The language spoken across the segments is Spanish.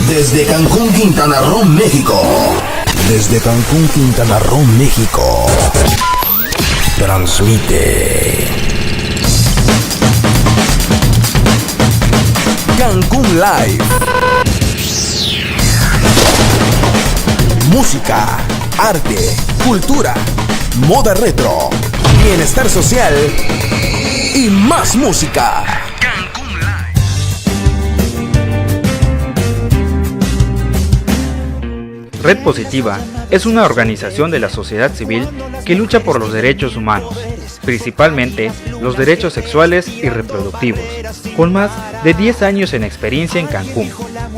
Desde Cancún, Quintana Roo, México. Desde Cancún, Quintana Roo, México. Transmite Cancún Live. Música, arte, cultura, moda retro, bienestar social y más música. Cancún Live. Red Positiva es una organización de la sociedad civil que lucha por los derechos humanos, principalmente los derechos sexuales y reproductivos, con más de 10 años en experiencia en Cancún.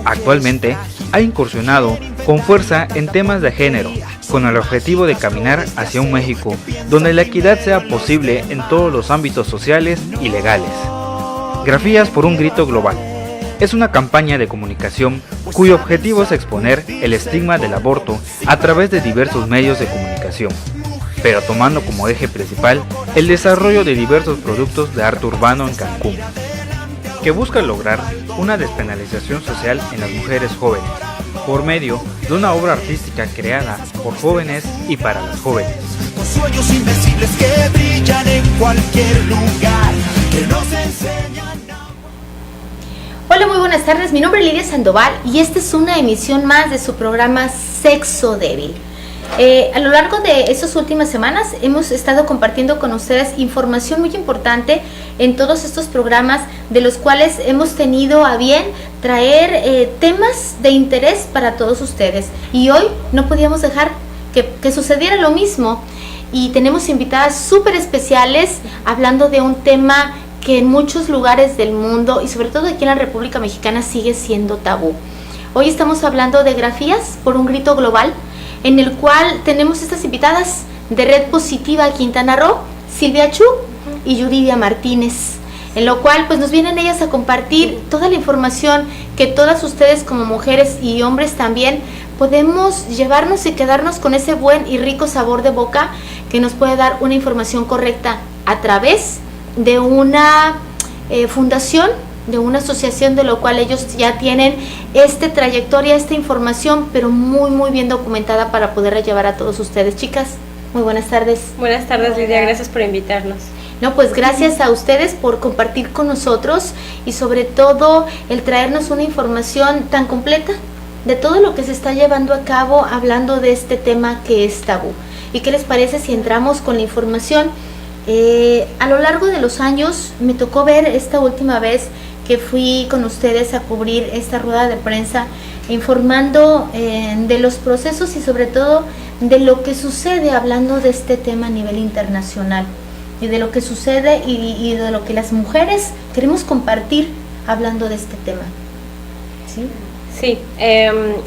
Actualmente ha incursionado con fuerza en temas de género, con el objetivo de caminar hacia un México donde la equidad sea posible en todos los ámbitos sociales y legales. Grafías por un grito global es una campaña de comunicación cuyo objetivo es exponer el estigma del aborto a través de diversos medios de comunicación, pero tomando como eje principal el desarrollo de diversos productos de arte urbano en Cancún, que busca lograr una despenalización social en las mujeres jóvenes, por medio de una obra artística creada por jóvenes y para las jóvenes. Sueños invencibles que brillan en cualquier lugar, que nos enseñan. Hola, muy buenas tardes, mi nombre es Lidia Sandoval y esta es una emisión más de su programa Sexo Débil. A lo largo de estas últimas semanas hemos estado compartiendo con ustedes información muy importante en todos estos programas, de los cuales hemos tenido a bien traer temas de interés para todos ustedes, y hoy no podíamos dejar que sucediera lo mismo, y tenemos invitadas súper especiales hablando de un tema que en muchos lugares del mundo y sobre todo aquí en la República Mexicana sigue siendo tabú. Hoy estamos hablando de grafías por un grito global, en el cual tenemos estas invitadas de Red Positiva Quintana Roo, Silvia Chu y Yuridia Martínez, en lo cual pues nos vienen ellas a compartir toda la información que todas ustedes como mujeres y hombres también podemos llevarnos y quedarnos con ese buen y rico sabor de boca que nos puede dar una información correcta a través de una fundación, de una asociación, de lo cual ellos ya tienen trayectoria, esta información, pero muy bien documentada para poderla llevar a todos ustedes. Chicas, muy buenas tardes. Buenas tardes, Lidia, gracias por invitarnos. No, pues gracias a ustedes por compartir con nosotros y sobre todo el traernos una información tan completa de todo lo que se está llevando a cabo hablando de este tema que es tabú. ¿Y qué les parece si entramos con la información? A lo largo de los años me tocó ver esta última vez que fui con ustedes a cubrir esta rueda de prensa, informando de los procesos y sobre todo de lo que sucede hablando de este tema a nivel internacional, y de lo que sucede y de lo que las mujeres queremos compartir hablando de este tema. ¿Sí? Sí,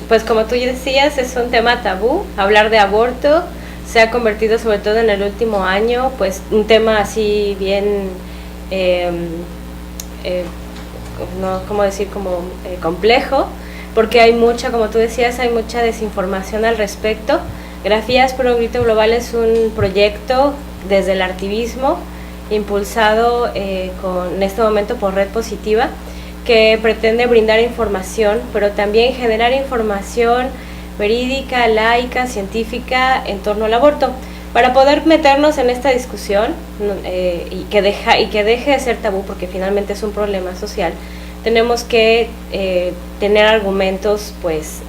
pues como tú ya decías, es un tema tabú. Hablar de aborto se ha convertido, sobre todo en el último año, pues un tema así bien, no, ¿cómo decir? Complejo, porque hay mucha, como tú decías, hay mucha desinformación al respecto. Grafías por un grito global es un proyecto desde el activismo impulsado en este momento por Red Positiva, que pretende brindar información, pero también generar información verídica, laica, científica en torno al aborto, para poder meternos en esta discusión y que deje de ser tabú, porque finalmente es un problema social. Tenemos que tener argumentos pues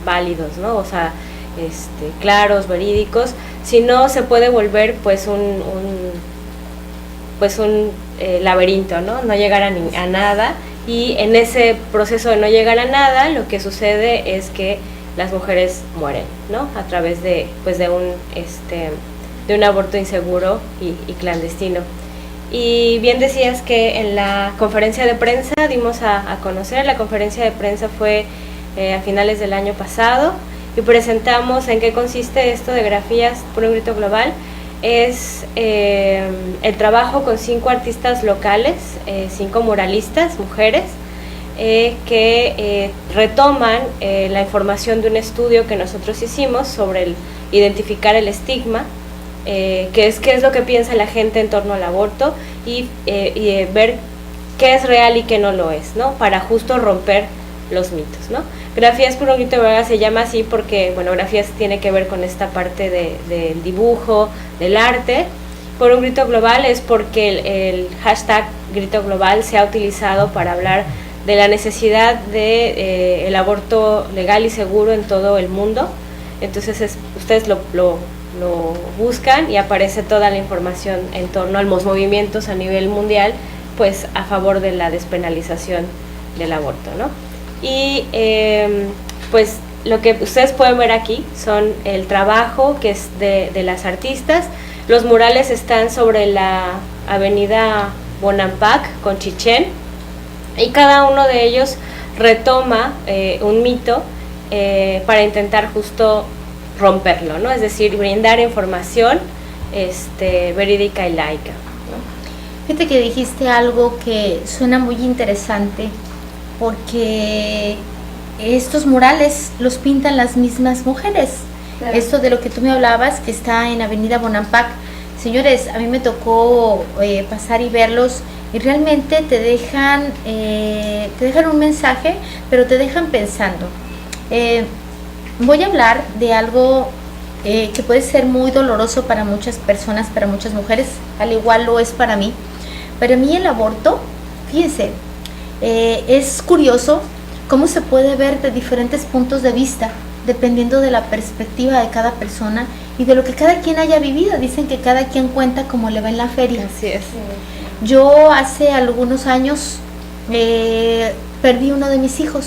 válidos, ¿no? O sea, claros, verídicos. Si no, se puede volver pues un laberinto, ¿no? No llegar a nada. Y en ese proceso de no llegar a nada, lo que sucede es que las mujeres mueren, ¿no? A través de un aborto inseguro y clandestino. Y bien decías que en la conferencia de prensa dimos a conocer, la conferencia de prensa fue a finales del año pasado, y presentamos en qué consiste esto de Grafías por un grito global. Es el trabajo con 5 artistas locales, 5 muralistas, mujeres, que retoman la información de un estudio que nosotros hicimos sobre identificar el estigma, qué es lo que piensa la gente en torno al aborto, y ver qué es real y qué no lo es, ¿no? Para justo romper los mitos, ¿no? Grafías por un grito global se llama así porque, bueno, grafías tiene que ver con esta parte del dibujo, del arte. Por un grito global es porque el hashtag grito global se ha utilizado para hablar de la necesidad de el aborto legal y seguro en todo el mundo. Entonces ustedes lo buscan y aparece toda la información en torno a los movimientos a nivel mundial, pues a favor de la despenalización del aborto, ¿no? Y pues lo que ustedes pueden ver aquí son el trabajo que es de las artistas. Los murales están sobre la avenida Bonampak con Chichén, y cada uno de ellos retoma un mito para intentar justo romperlo, ¿no? Es decir, brindar información verídica y laica, ¿no? Fíjate que dijiste algo que suena muy interesante, porque estos murales los pintan las mismas mujeres. Claro. Esto de lo que tú me hablabas, que está en Avenida Bonampak, señores, a mí me tocó pasar y verlos, y realmente te dejan un mensaje, pero te dejan pensando. Voy a hablar de algo que puede ser muy doloroso para muchas personas, para muchas mujeres, al igual lo es para mí. Para mí el aborto, fíjense, es curioso cómo se puede ver de diferentes puntos de vista, dependiendo de la perspectiva de cada persona y de lo que cada quien haya vivido. Dicen que cada quien cuenta como le va en la feria. Así es. Yo hace algunos años perdí uno de mis hijos,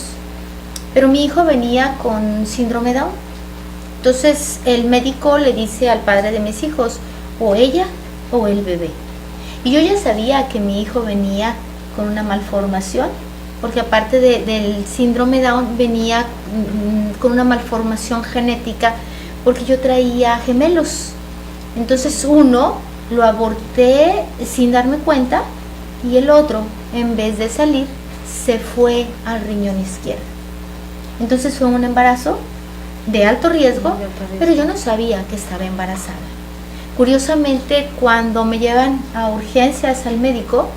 pero mi hijo venía con síndrome Down. Entonces el médico le dice al padre de mis hijos, o ella o el bebé. Y yo ya sabía que mi hijo venía con una malformación, porque aparte del síndrome Down venía con una malformación genética, porque yo traía gemelos. Entonces uno lo aborté sin darme cuenta, y el otro, en vez de salir, se fue al riñón izquierdo. Entonces fue un embarazo de alto riesgo, pero yo no sabía que estaba embarazada. Curiosamente, cuando me llevan a urgencias al médico,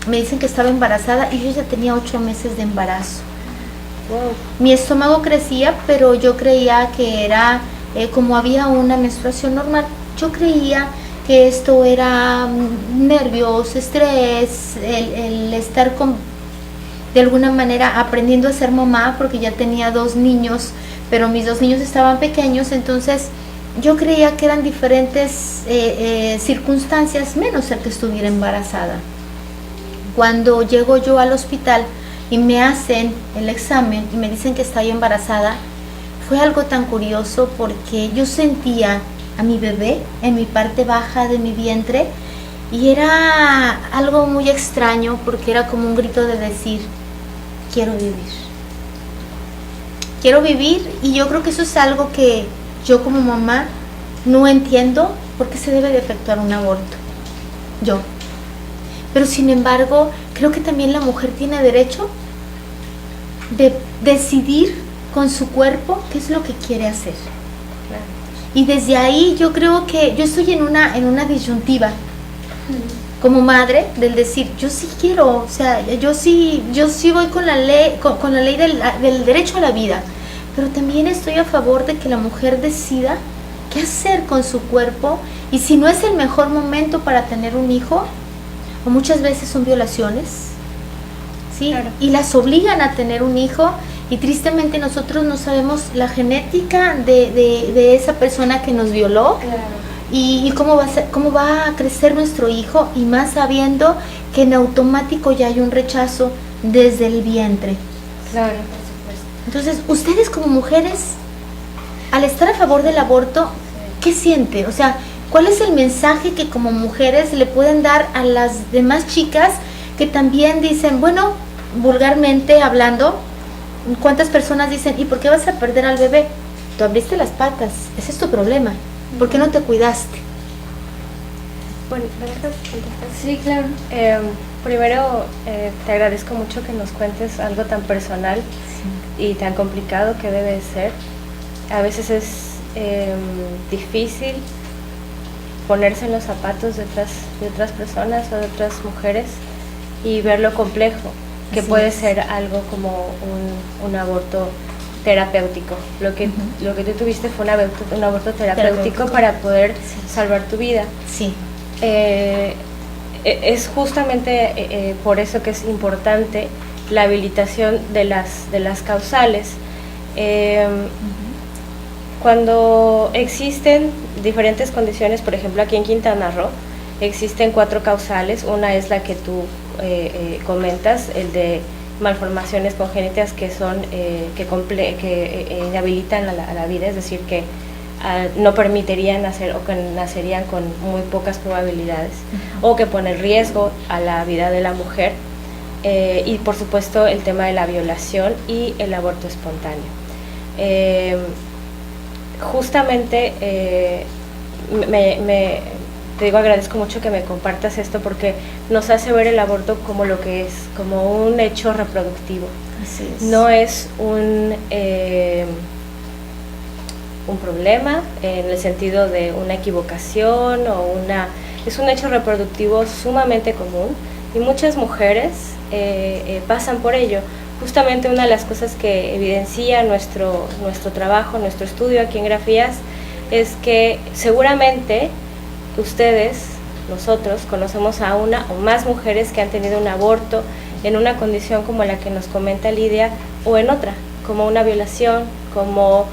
me dicen que estaba embarazada y yo ya tenía 8 meses de embarazo. Wow. Mi estómago crecía, pero yo creía que era como había una menstruación normal. Yo creía que esto era nervios, estrés, el estar de alguna manera aprendiendo a ser mamá, porque ya tenía 2 niños, pero mis 2 niños estaban pequeños. Entonces yo creía que eran diferentes circunstancias, menos el que estuviera embarazada. Cuando llego yo al hospital y me hacen el examen y me dicen que estoy embarazada, fue algo tan curioso, porque yo sentía a mi bebé en mi parte baja de mi vientre, y era algo muy extraño, porque era como un grito de decir, quiero vivir. Quiero vivir, y yo creo que eso es algo que yo como mamá no entiendo por qué se debe de efectuar un aborto. Pero sin embargo, creo que también la mujer tiene derecho de decidir con su cuerpo qué es lo que quiere hacer. Claro. Y desde ahí yo creo que yo estoy en una disyuntiva como madre, del decir, yo sí quiero, o sea, yo sí voy con la ley, con la ley del derecho a la vida, pero también estoy a favor de que la mujer decida qué hacer con su cuerpo, y si no es el mejor momento para tener un hijo, o muchas veces son violaciones, ¿sí? Claro. Y las obligan a tener un hijo, y tristemente nosotros no sabemos la genética de esa persona que nos violó. Claro. Y cómo va a crecer nuestro hijo, y más sabiendo que en automático ya hay un rechazo desde el vientre. Claro, por supuesto. Entonces, ustedes como mujeres, al estar a favor del aborto, ¿qué sienten? O sea, ¿cuál es el mensaje que como mujeres le pueden dar a las demás chicas que también dicen, bueno, vulgarmente hablando, cuántas personas dicen, ¿y por qué vas a perder al bebé? Tú abriste las patas, ese es tu problema. ¿Por qué no te cuidaste? Bueno, ¿me dejas contestar? Sí, claro. Primero, te agradezco mucho que nos cuentes algo tan personal, sí, y tan complicado que debe de ser. A veces es difícil ponerse en los zapatos de otras personas o de otras mujeres, y ver lo complejo que Así puede es. ser algo como un aborto terapéutico. Lo que tú tuviste fue un aborto terapéutico para poder salvar tu vida. Sí. Es justamente por eso que es importante la habilitación de las causales. Cuando existen diferentes condiciones, por ejemplo aquí en Quintana Roo, existen 4 causales. Una es la que tú comentas, el de malformaciones congénitas que son que inhabilitan a la vida, es decir, que no permitirían nacer o que nacerían con muy pocas probabilidades, o que pone en riesgo a la vida de la mujer, y por supuesto el tema de la violación y el aborto espontáneo. Justamente te digo, agradezco mucho que me compartas esto porque nos hace ver el aborto como lo que es, como un hecho reproductivo. Así es. No es un problema en el sentido de una equivocación es un hecho reproductivo sumamente común y muchas mujeres pasan por ello. Justamente una de las cosas que evidencia nuestro trabajo, nuestro estudio aquí en Grafías, es que seguramente ustedes, nosotros, conocemos a una o más mujeres que han tenido un aborto en una condición como la que nos comenta Lidia, o en otra, como una violación, como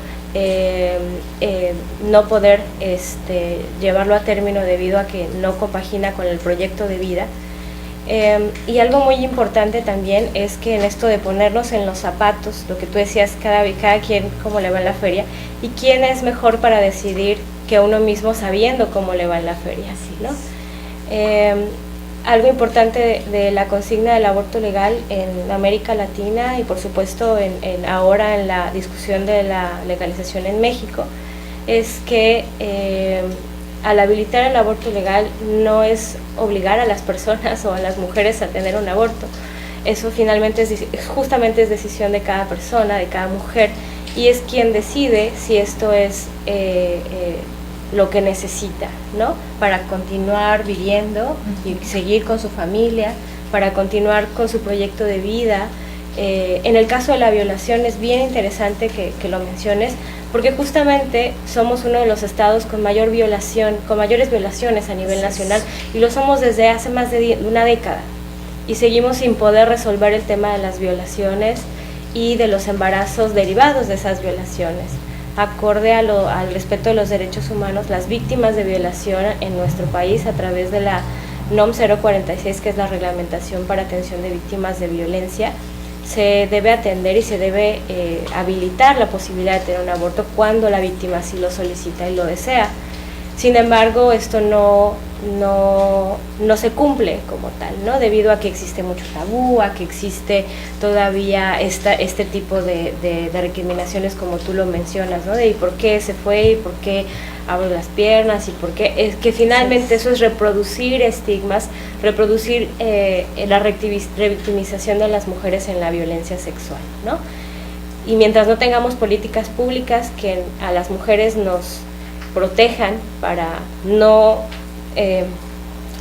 no poder llevarlo a término debido a que no compagina con el proyecto de vida. Y algo muy importante también es que en esto de ponernos en los zapatos, lo que tú decías, cada quien cómo le va en la feria, y quién es mejor para decidir que uno mismo sabiendo cómo le va en la feria, ¿no? Algo importante de la consigna del aborto legal en América Latina y por supuesto ahora en la discusión de la legalización en México es que al habilitar el aborto legal no es obligar a las personas o a las mujeres a tener un aborto. Eso finalmente justamente es decisión de cada persona, de cada mujer, y es quien decide si esto es lo que necesita, ¿no? Para continuar viviendo y seguir con su familia, para continuar con su proyecto de vida. En el caso de la violación es bien interesante que lo menciones, porque justamente somos uno de los estados con mayores violaciones a nivel nacional, y lo somos desde hace más de una década, y seguimos sin poder resolver el tema de las violaciones y de los embarazos derivados de esas violaciones. Acorde al respeto de los derechos humanos, las víctimas de violación en nuestro país, a través de la NOM 046, que es la reglamentación para atención de víctimas de violencia, se debe atender y se debe habilitar la posibilidad de tener un aborto cuando la víctima sí lo solicita y lo desea. Sin embargo, esto no se cumple como tal, ¿no? Debido a que existe mucho tabú, a que existe todavía este tipo de recriminaciones, como tú lo mencionas, ¿no? De ¿y por qué se fue? ¿Y por qué abro las piernas? ¿Y por qué? Es que finalmente eso es reproducir estigmas, reproducir la revictimización de las mujeres en la violencia sexual, ¿no? Y mientras no tengamos políticas públicas que a las mujeres nos protejan para no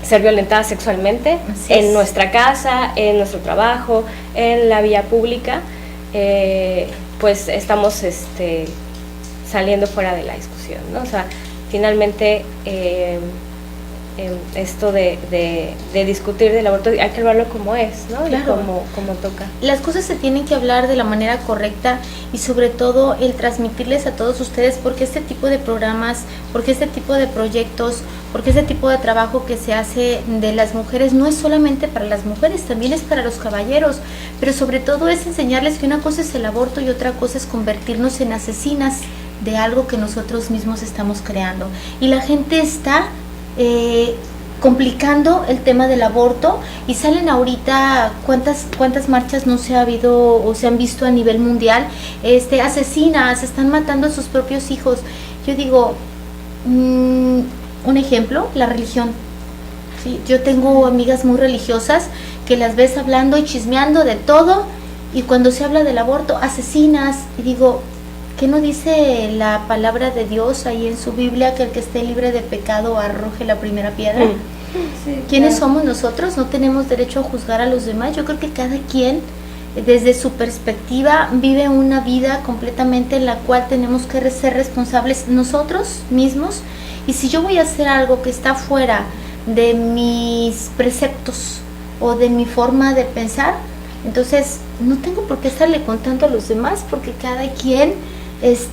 ser violentadas sexualmente en nuestra casa, en nuestro trabajo, en la vía pública, pues estamos saliendo fuera de la discusión, ¿no? O sea, finalmente esto de discutir del aborto hay que hablarlo como es, ¿no? Claro. Y como toca. Las cosas se tienen que hablar de la manera correcta y sobre todo el transmitirles a todos ustedes porque este tipo de programas, porque este tipo de proyectos, porque este tipo de trabajo que se hace de las mujeres no es solamente para las mujeres, también es para los caballeros, pero sobre todo es enseñarles que una cosa es el aborto y otra cosa es convertirnos en asesinas de algo que nosotros mismos estamos creando. Y la gente está complicando el tema del aborto y salen ahorita cuántas marchas no se ha habido o se han visto a nivel mundial, asesinas, están matando a sus propios hijos. Yo digo, un ejemplo, la religión. ¿Sí? Yo tengo amigas muy religiosas que las ves hablando y chismeando de todo, y cuando se habla del aborto, asesinas, y digo, ¿qué no dice la palabra de Dios ahí en su Biblia que el que esté libre de pecado arroje la primera piedra? Sí, ¿Quiénes claro. somos nosotros? No tenemos derecho a juzgar a los demás. Yo creo que cada quien, desde su perspectiva, vive una vida completamente en la cual tenemos que ser responsables nosotros mismos. Y si yo voy a hacer algo que está fuera de mis preceptos o de mi forma de pensar, entonces no tengo por qué estarle contando a los demás, porque cada quien es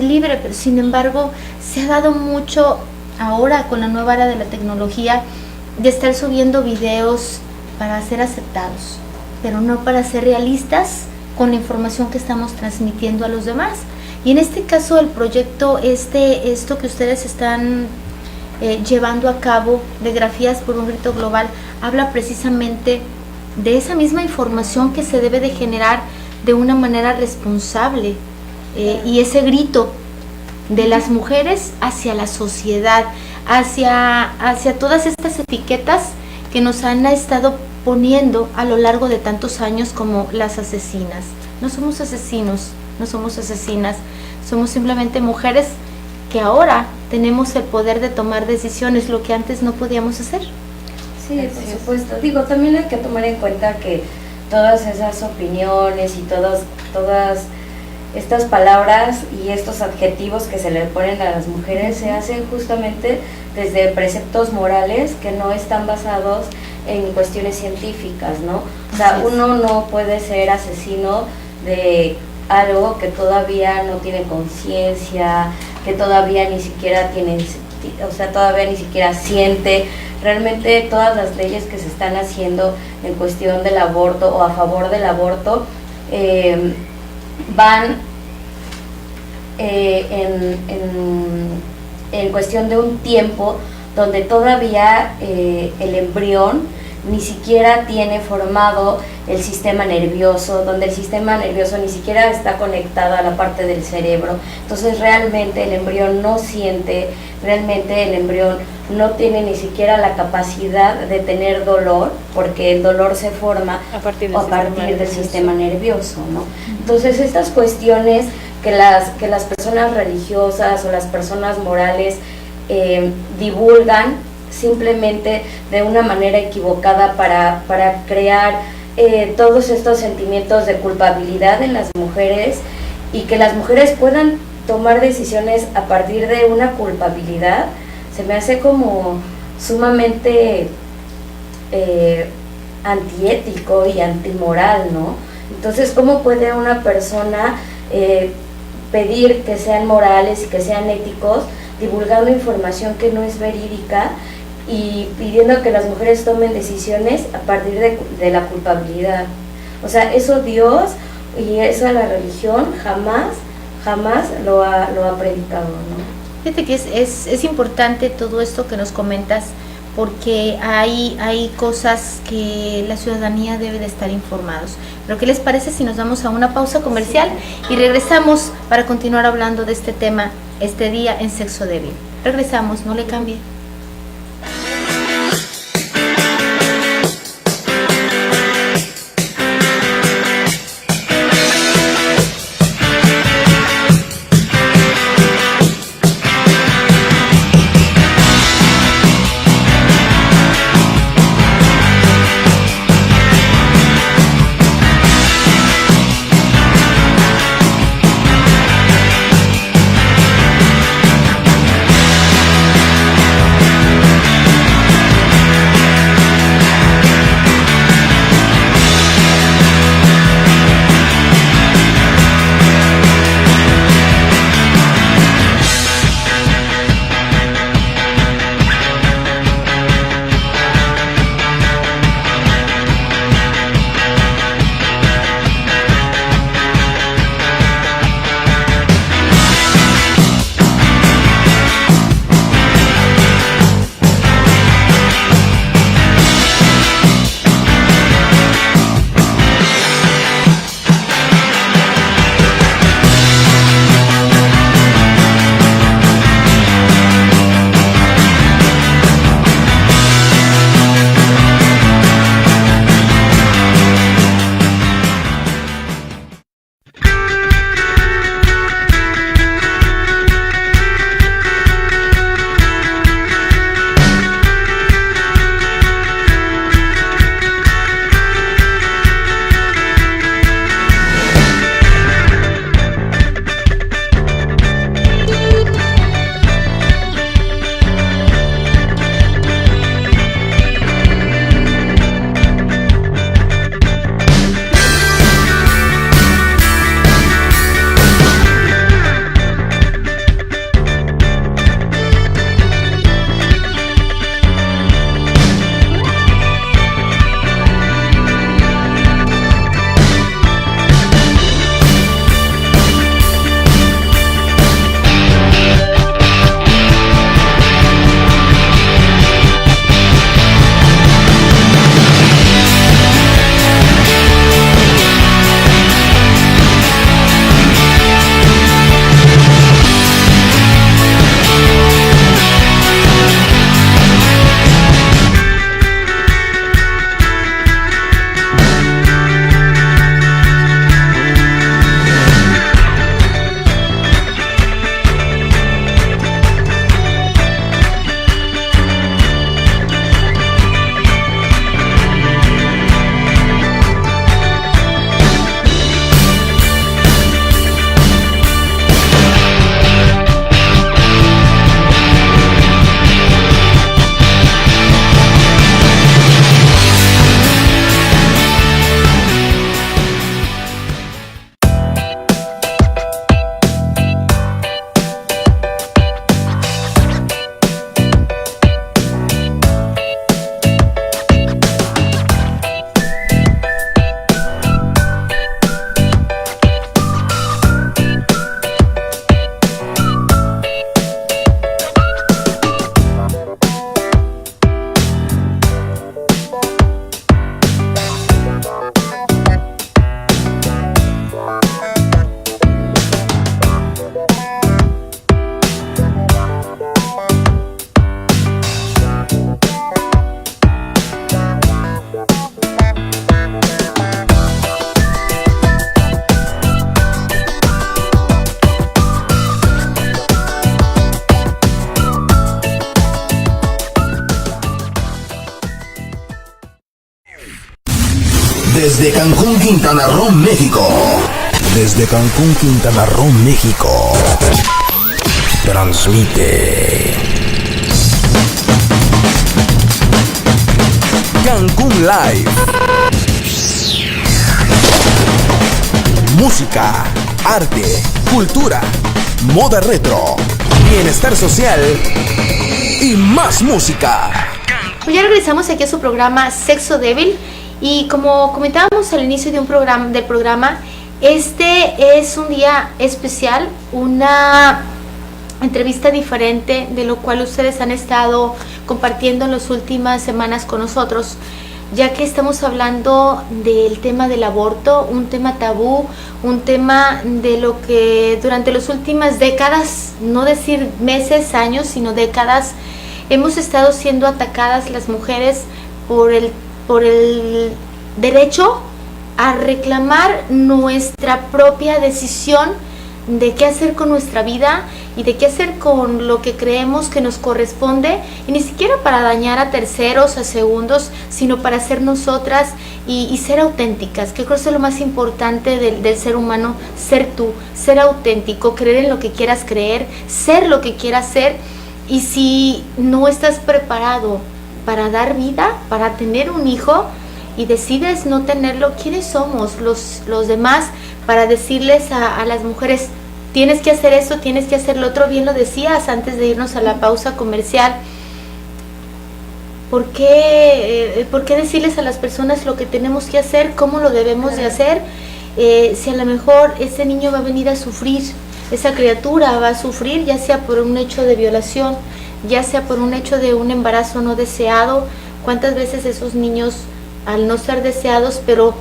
libre. Pero sin embargo se ha dado mucho ahora con la nueva era de la tecnología de estar subiendo videos para ser aceptados, pero no para ser realistas con la información que estamos transmitiendo a los demás. Y en este caso el proyecto, esto que ustedes están llevando a cabo de Grafías por un Grito Global, habla precisamente de esa misma información que se debe de generar de una manera responsable, y ese grito de las mujeres hacia la sociedad, hacia todas estas etiquetas que nos han estado poniendo a lo largo de tantos años como las asesinas. No somos asesinos, no somos asesinas, somos simplemente mujeres que ahora tenemos el poder de tomar decisiones, lo que antes no podíamos hacer. Sí, por supuesto. Digo, también hay que tomar en cuenta que todas esas opiniones y todas estas palabras y estos adjetivos que se le ponen a las mujeres se hacen justamente desde preceptos morales que no están basados en cuestiones científicas, ¿no? O sea, uno no puede ser asesino de algo que todavía no tiene conciencia, que todavía ni siquiera todavía ni siquiera siente. Realmente todas las leyes que se están haciendo en cuestión del aborto o a favor del aborto van en cuestión de un tiempo donde todavía el embrión ni siquiera tiene formado el sistema nervioso, donde el sistema nervioso ni siquiera está conectado a la parte del cerebro. Entonces realmente el embrión no siente, realmente el embrión no tiene ni siquiera la capacidad de tener dolor, porque el dolor se forma a partir del sistema nervioso, ¿no? Entonces estas cuestiones que las personas religiosas o las personas morales divulgan simplemente de una manera equivocada para crear todos estos sentimientos de culpabilidad en las mujeres, y que las mujeres puedan tomar decisiones a partir de una culpabilidad, se me hace como sumamente antiético y antimoral, ¿no? Entonces, ¿cómo puede una persona pedir que sean morales y que sean éticos divulgando información que no es verídica y pidiendo que las mujeres tomen decisiones a partir de la culpabilidad? O sea, eso Dios y eso la religión jamás lo ha predicado, ¿no? Fíjate que es importante todo esto que nos comentas, porque hay cosas que la ciudadanía debe de estar informados. Pero ¿qué les parece si nos vamos a una pausa comercial y regresamos para continuar hablando de este tema este día en Sexo Débil? Regresamos, no le cambie. Desde Cancún, Quintana Roo, México. Desde Cancún, Quintana Roo, México. Transmite Cancún Live. Música, arte, cultura, moda retro, bienestar social y más música. Pues ya regresamos aquí a su programa Sexo Débil, y como comentábamos al inicio del programa, este es un día especial, una entrevista diferente de lo cual ustedes han estado compartiendo en las últimas semanas con nosotros, ya que estamos hablando del tema del aborto, un tema tabú, un tema de lo que durante las últimas décadas, no decir meses, años, sino décadas, hemos estado siendo atacadas las mujeres por el derecho a reclamar nuestra propia decisión de qué hacer con nuestra vida y de qué hacer con lo que creemos que nos corresponde, y ni siquiera para dañar a terceros, a segundos, sino para ser nosotras y ser auténticas, que creo que es lo más importante del ser humano, ser tú, ser auténtico, creer en lo que quieras creer, ser lo que quieras ser. Y si no estás preparado para dar vida, para tener un hijo, y decides no tenerlo, ¿quiénes somos los demás para decirles a las mujeres, tienes que hacer esto, tienes que hacer lo otro? Bien lo decías antes de irnos a la pausa comercial. ¿Por qué decirles a las personas lo que tenemos que hacer, cómo lo debemos de hacer? Si a lo mejor ese niño va a venir a sufrir, esa criatura va a sufrir, ya sea por un hecho de violación, ya sea por un hecho de un embarazo no deseado. ¿Cuántas veces esos niños, al no ser deseados, pero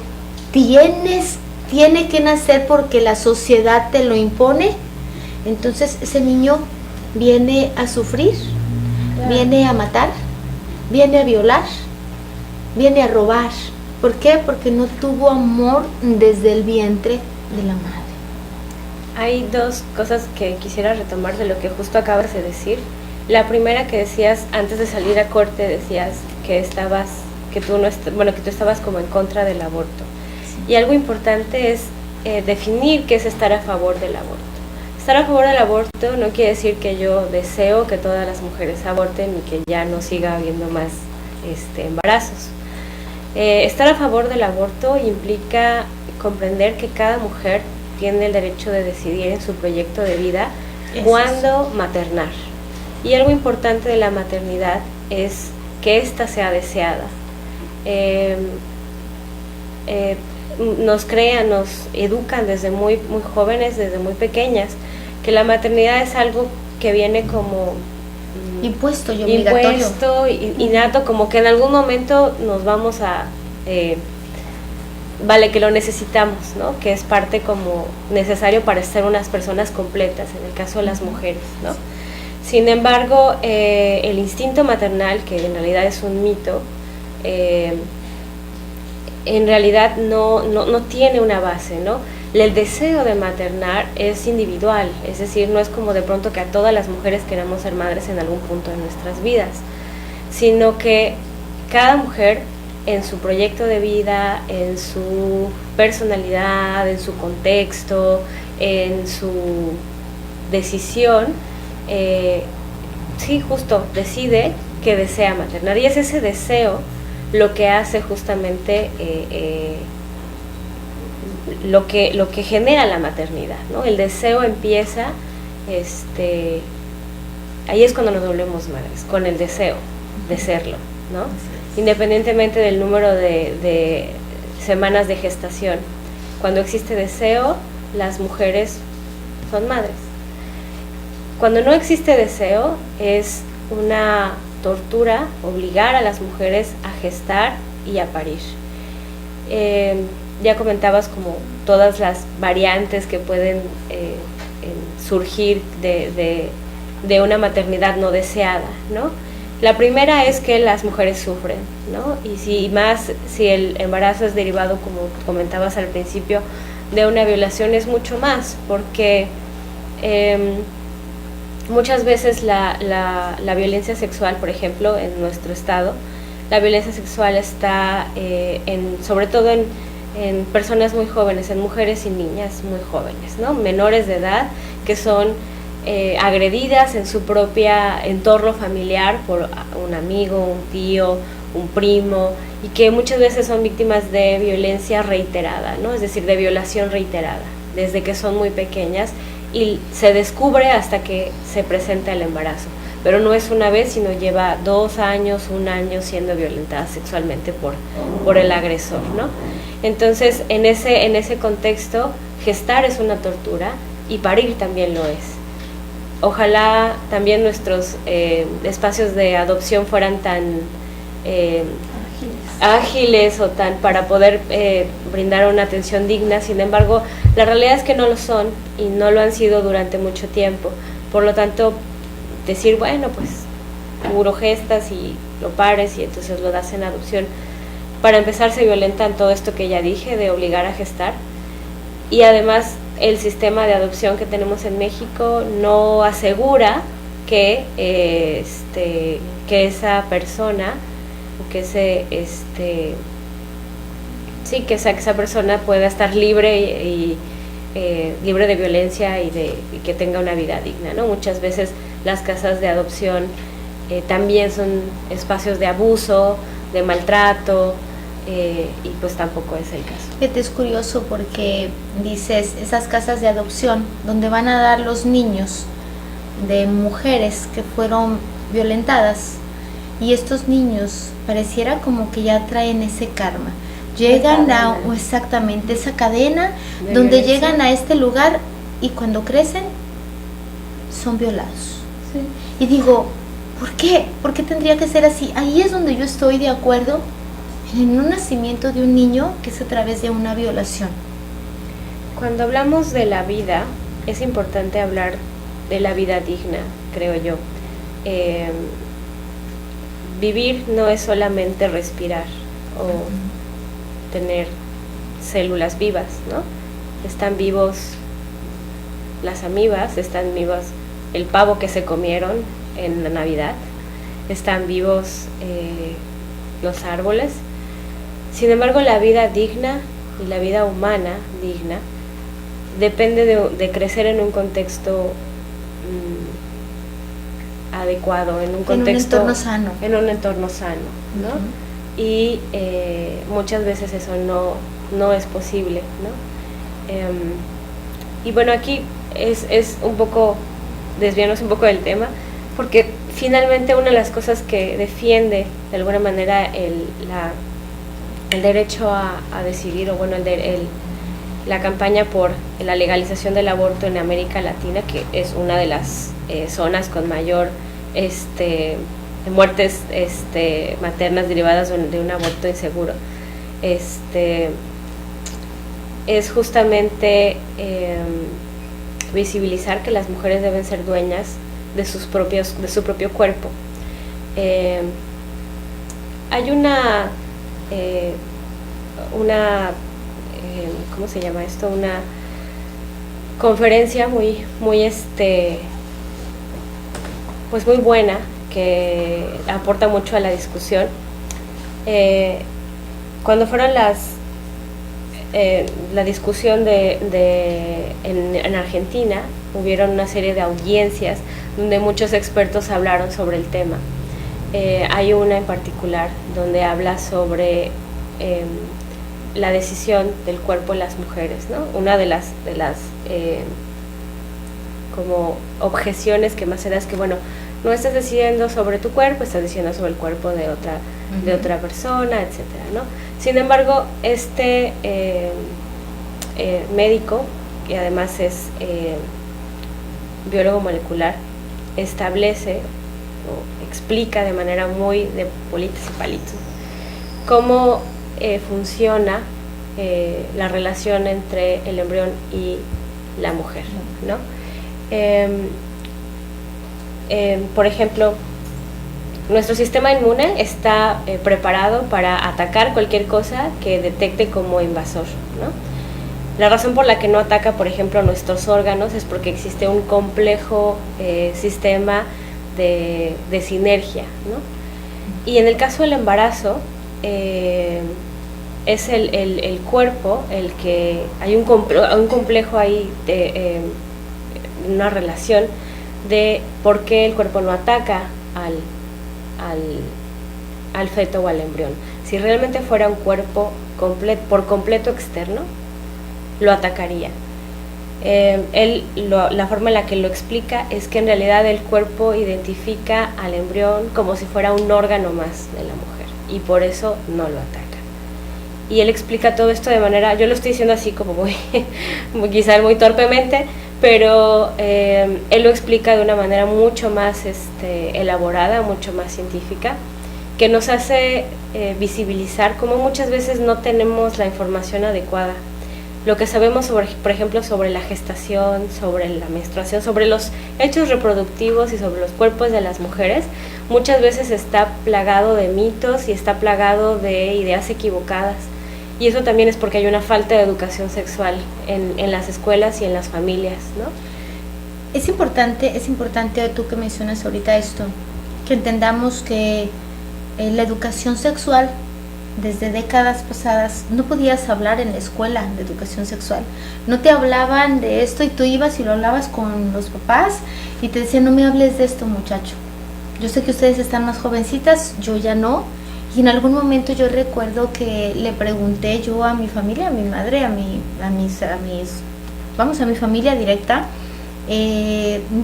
tiene que nacer porque la sociedad te lo impone? Entonces ese niño viene a sufrir, viene a matar, viene a violar, viene a robar. ¿Por qué? Porque no tuvo amor desde el vientre de la madre. Hay dos cosas que quisiera retomar de lo que justo acabas de decir. La primera, que decías antes de salir a corte, decías que tú estabas como en contra del aborto. Sí. Y algo importante es definir qué es estar a favor del aborto. Estar a favor del aborto no quiere decir que yo deseo que todas las mujeres aborten y que ya no siga habiendo más embarazos. Estar a favor del aborto implica comprender que cada mujer tiene el derecho de decidir en su proyecto de vida cuándo maternar. Y algo importante de la maternidad es que ésta sea deseada. Nos educan desde muy jóvenes, desde muy pequeñas, que la maternidad es algo que viene como impuesto y obligatorio, impuesto, innato, como que en algún momento nos vamos a que lo necesitamos, ¿no? Que es parte como necesario para ser unas personas completas, en el caso de las mujeres, ¿no? Sin embargo, el instinto maternal, que en realidad es un mito, en realidad no tiene una base, ¿no? El deseo de maternar es individual, es decir, no es como de pronto que a todas las mujeres queramos ser madres en algún punto de nuestras vidas, sino que cada mujer en su proyecto de vida, en su personalidad, en su contexto, en su decisión, justo decide que desea maternar, y es ese deseo lo que hace justamente lo que genera la maternidad, ¿no? El deseo empieza, ahí es cuando nos volvemos madres, con el deseo de serlo, ¿no? Independientemente del número de semanas de gestación. Cuando existe deseo, las mujeres son madres. Cuando no existe deseo, es una tortura obligar a las mujeres a gestar y a parir. Ya comentabas como todas las variantes que pueden surgir de una maternidad no deseada, ¿no? La primera es que las mujeres sufren, ¿no? Y si el embarazo es derivado, como comentabas al principio, de una violación, es mucho más, porque muchas veces la violencia sexual, por ejemplo, en nuestro estado, la violencia sexual está sobre todo en personas muy jóvenes, en mujeres y niñas muy jóvenes, ¿no? Menores de edad que son agredidas en su propia entorno familiar por un amigo, un tío, un primo, y que muchas veces son víctimas de violencia reiterada, ¿no? Es decir, de violación reiterada, desde que son muy pequeñas, y se descubre hasta que se presenta el embarazo. Pero no es una vez, sino lleva 2 años, 1 año siendo violentada sexualmente por el agresor, ¿no? Entonces, en ese contexto, gestar es una tortura y parir también lo es. Ojalá también nuestros espacios de adopción fueran tan ágiles o tan para poder brindar una atención digna. Sin embargo, la realidad es que no lo son y no lo han sido durante mucho tiempo. Por lo tanto, decir, bueno, pues puro gestas y lo pares y entonces lo das en adopción. Para empezar, se violentan todo esto que ya dije de obligar a gestar, y además el sistema de adopción que tenemos en México no asegura que esa persona, que esa persona pueda estar libre y libre de violencia y que tenga una vida digna, ¿no? Muchas veces las casas de adopción también son espacios de abuso, de maltrato, y pues tampoco es el caso. Es curioso porque dices esas casas de adopción donde van a dar los niños de mujeres que fueron violentadas, y estos niños pareciera como que ya traen ese karma, llegan a exactamente esa cadena donde llegan a este lugar y cuando crecen son violados. Sí. Y digo, ¿por qué? ¿Por qué tendría que ser así? Ahí es donde yo estoy de acuerdo en un nacimiento de un niño que es a través de una violación. Cuando hablamos de la vida, es importante hablar de la vida digna, creo yo. Vivir no es solamente respirar o tener células vivas, ¿no? Están vivos las amibas, están vivos el pavo que se comieron en la Navidad, están vivos los árboles. Sin embargo, la vida digna y la vida humana digna depende de crecer en un contexto adecuado, en un entorno sano. En un entorno sano, ¿no? Uh-huh. Y muchas veces eso no es posible, ¿no? Y bueno, aquí es un poco, desviarnos un poco del tema, porque finalmente una de las cosas que defiende de alguna manera el derecho a decidir, o bueno, la campaña por la legalización del aborto en América Latina, que es una de las zonas con mayor muertes maternas derivadas de un aborto inseguro, es justamente visibilizar que las mujeres deben ser dueñas de su propio cuerpo. Hay una ¿cómo se llama esto? Una conferencia muy pues muy buena, que aporta mucho a la discusión. Cuando fueron la discusión en Argentina, hubieron una serie de audiencias donde muchos expertos hablaron sobre el tema. Hay una en particular donde habla sobre la decisión del cuerpo de las mujeres, ¿no? Una de las como objeciones que más se da es que, bueno, no estás decidiendo sobre tu cuerpo, estás decidiendo sobre el cuerpo de otra persona, etcétera, ¿no? Sin embargo, médico, que además es biólogo molecular, establece o explica de manera muy de bolitas y palitos cómo funciona la relación entre el embrión y la mujer, ¿no? Por ejemplo, nuestro sistema inmune está preparado para atacar cualquier cosa que detecte como invasor, ¿no? La razón por la que no ataca, por ejemplo, nuestros órganos es porque existe un complejo sistema de sinergia, ¿no? Y en el caso del embarazo, es el cuerpo, el que hay un complejo ahí de una relación de por qué el cuerpo no ataca al feto o al embrión. Si realmente fuera un cuerpo por completo externo, lo atacaría. La forma en la que lo explica es que en realidad el cuerpo identifica al embrión como si fuera un órgano más de la mujer y por eso no lo ataca. Y él explica todo esto de manera, yo lo estoy diciendo así como quizás muy torpemente, pero él lo explica de una manera mucho más elaborada, mucho más científica, que nos hace visibilizar cómo muchas veces no tenemos la información adecuada. Lo que sabemos, por ejemplo, sobre la gestación, sobre la menstruación, sobre los hechos reproductivos y sobre los cuerpos de las mujeres, muchas veces está plagado de mitos y está plagado de ideas equivocadas. Y eso también es porque hay una falta de educación sexual en las escuelas y en las familias, ¿no? Es importante tú que mencionas ahorita esto, que entendamos que la educación sexual, desde décadas pasadas, no podías hablar en la escuela de educación sexual. No te hablaban de esto y tú ibas y lo hablabas con los papás y te decían, no me hables de esto, muchacho. Yo sé que ustedes están más jovencitas, yo ya no. Y en algún momento yo recuerdo que le pregunté yo a mi familia, a mi madre, a mi familia directa,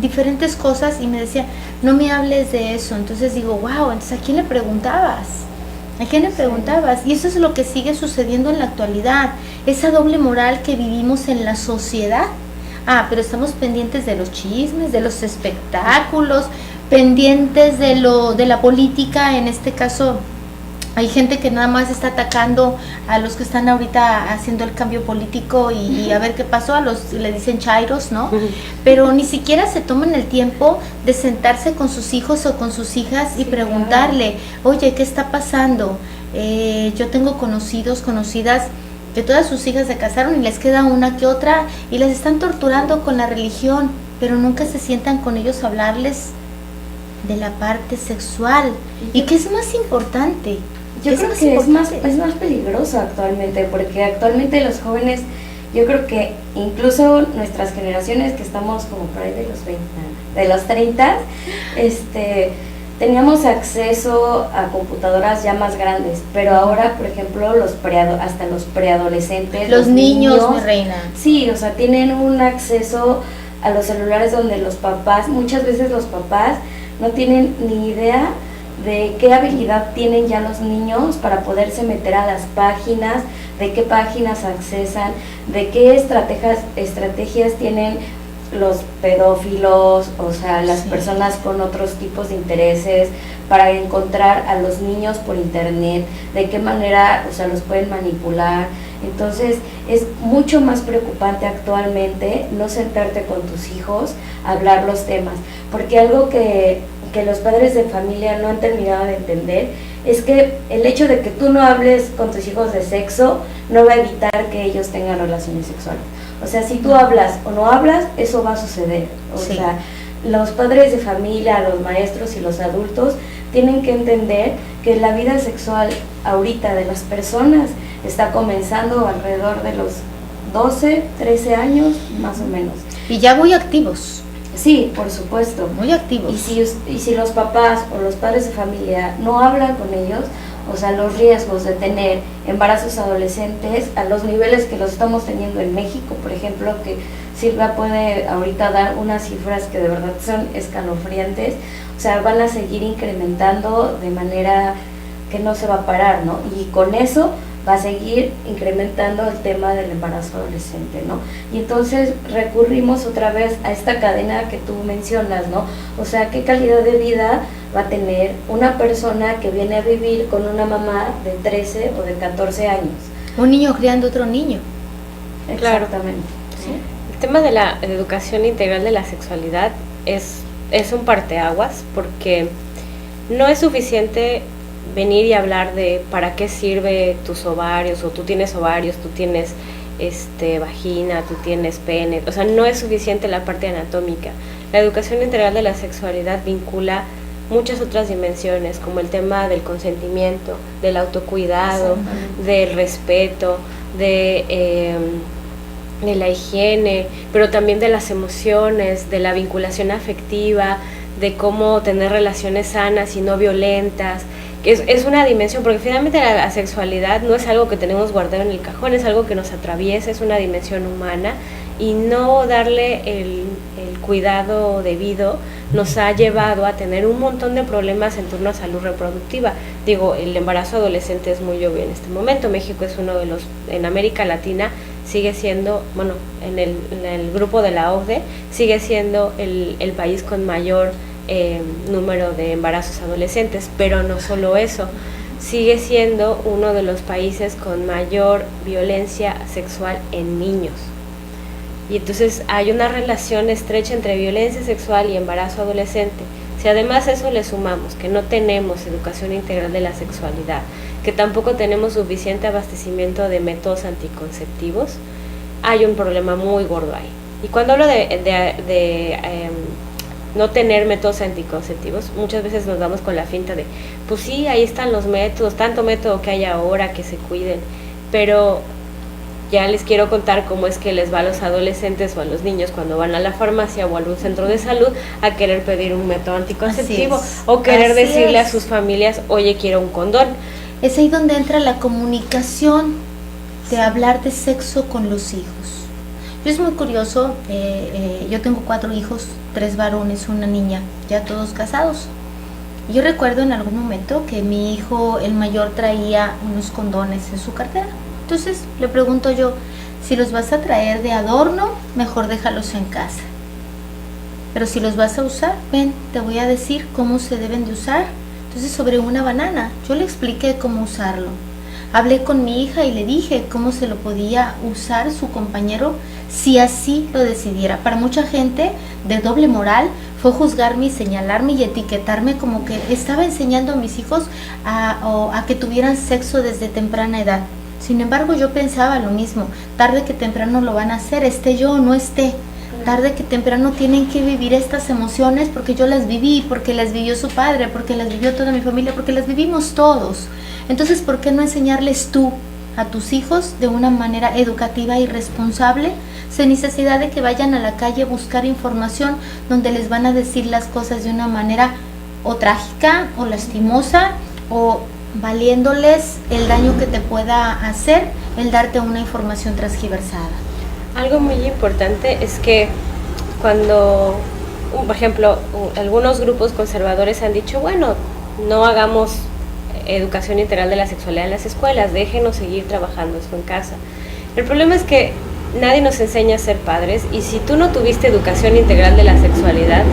diferentes cosas y me decía, no me hables de eso. Entonces digo, wow, entonces ¿a quién le preguntabas? ¿A quién le preguntabas? Y eso es lo que sigue sucediendo en la actualidad, esa doble moral que vivimos en la sociedad. Pero estamos pendientes de los chismes, de los espectáculos, pendientes de la política. En este caso hay gente que nada más está atacando a los que están ahorita haciendo el cambio político y a ver qué pasó, le dicen chairos, ¿no? Pero ni siquiera se toman el tiempo de sentarse con sus hijos o con sus hijas y preguntarle, oye, ¿qué está pasando? Yo tengo conocidos, conocidas, que todas sus hijas se casaron y les queda una que otra y les están torturando con la religión, pero nunca se sientan con ellos a hablarles de la parte sexual. ¿Y qué es más importante? Yo creo que es más peligroso actualmente, porque actualmente los jóvenes, yo creo que incluso nuestras generaciones que estamos como por ahí de los 30, teníamos acceso a computadoras ya más grandes, pero ahora, por ejemplo, hasta los preadolescentes, los niños, mi reina. Sí, o sea, tienen un acceso a los celulares donde los papás, muchas veces los papás no tienen ni idea de qué habilidad tienen ya los niños para poderse meter a las páginas, de qué páginas accesan, de qué estrategias tienen los pedófilos, o sea, las personas con otros tipos de intereses para encontrar a los niños por internet, de qué manera, o sea, los pueden manipular. Entonces es mucho más preocupante actualmente no sentarte con tus hijos a hablar los temas, porque algo que los padres de familia no han terminado de entender es que el hecho de que tú no hables con tus hijos de sexo no va a evitar que ellos tengan relaciones sexuales. O sea, si tú hablas o no hablas, eso va a suceder. O sea, los padres de familia, los maestros y los adultos tienen que entender que la vida sexual ahorita de las personas está comenzando alrededor de los 12, 13 años, más o menos. Y ya muy activos. Sí, por supuesto. Muy activos. Y si los papás o los padres de familia no hablan con ellos, o sea, los riesgos de tener embarazos adolescentes a los niveles que los estamos teniendo en México, por ejemplo, que Silvia puede ahorita dar unas cifras que de verdad son escalofriantes, o sea, van a seguir incrementando de manera que no se va a parar, ¿no? Y con eso va a seguir incrementando el tema del embarazo adolescente, ¿no? Y entonces recurrimos otra vez a esta cadena que tú mencionas, ¿no? O sea, ¿qué calidad de vida va a tener una persona que viene a vivir con una mamá de 13 o de 14 años? Un niño criando otro niño. Exactamente. ¿Sí? El tema de la educación integral de la sexualidad es un parteaguas, porque no es suficiente venir y hablar de para qué sirve tus ovarios, o tú tienes ovarios, tú tienes vagina, tú tienes pene. O sea, no es suficiente la parte anatómica. La educación integral de la sexualidad vincula muchas otras dimensiones, como el tema del consentimiento, del autocuidado, del respeto, de la higiene, pero también de las emociones, de la vinculación afectiva, de cómo tener relaciones sanas y no violentas, que es una dimensión, porque finalmente la sexualidad no es algo que tenemos guardado en el cajón, es algo que nos atraviesa, es una dimensión humana, y no darle el cuidado debido nos ha llevado a tener un montón de problemas en torno a salud reproductiva. Digo, el embarazo adolescente es muy obvio en este momento. México es uno de los, en América Latina sigue siendo, bueno, en el grupo de la OCDE, sigue siendo el país con mayor número de embarazos adolescentes, pero no solo eso, sigue siendo uno de los países con mayor violencia sexual en niños. Y entonces hay una relación estrecha entre violencia sexual y embarazo adolescente. Si además a eso le sumamos que no tenemos educación integral de la sexualidad, que tampoco tenemos suficiente abastecimiento de métodos anticonceptivos, hay un problema muy gordo ahí. Y cuando hablo de no tener métodos anticonceptivos, muchas veces nos damos con la finta de, pues sí, ahí están los métodos, tanto método que hay ahora, que se cuiden, pero ya les quiero contar cómo es que les va a los adolescentes o a los niños cuando van a la farmacia o a algún centro de salud a querer pedir un método anticonceptivo o querer decirle a sus familias, oye, quiero un condón. Es ahí donde entra la comunicación, de hablar de sexo con los hijos. Yo es muy curioso, yo tengo 4 hijos, 3 varones, una niña, ya todos casados. Yo recuerdo en algún momento que mi hijo, el mayor, traía unos condones en su cartera. Entonces le pregunto yo, si los vas a traer de adorno, mejor déjalos en casa. Pero si los vas a usar, ven, te voy a decir cómo se deben de usar. Entonces sobre una banana, yo le expliqué cómo usarlo. Hablé con mi hija y le dije cómo se lo podía usar su compañero si así lo decidiera. Para mucha gente de doble moral fue juzgarme y señalarme y etiquetarme como que estaba enseñando a mis hijos a que tuvieran sexo desde temprana edad. Sin embargo, yo pensaba lo mismo, tarde que temprano lo van a hacer, esté yo o no esté. Tarde que temprano tienen que vivir estas emociones porque yo las viví, porque las vivió su padre, porque las vivió toda mi familia, porque las vivimos todos. Entonces, ¿por qué no enseñarles tú a tus hijos de una manera educativa y responsable, sin necesidad de que vayan a la calle a buscar información donde les van a decir las cosas de una manera o trágica o lastimosa o valiéndoles el daño que te pueda hacer el darte una información transgiversada? Algo muy importante es que cuando, por ejemplo, algunos grupos conservadores han dicho, bueno, no hagamos educación integral de la sexualidad en las escuelas, déjenos seguir trabajando esto en casa. El problema es que nadie nos enseña a ser padres y si tú no tuviste educación integral de la sexualidad,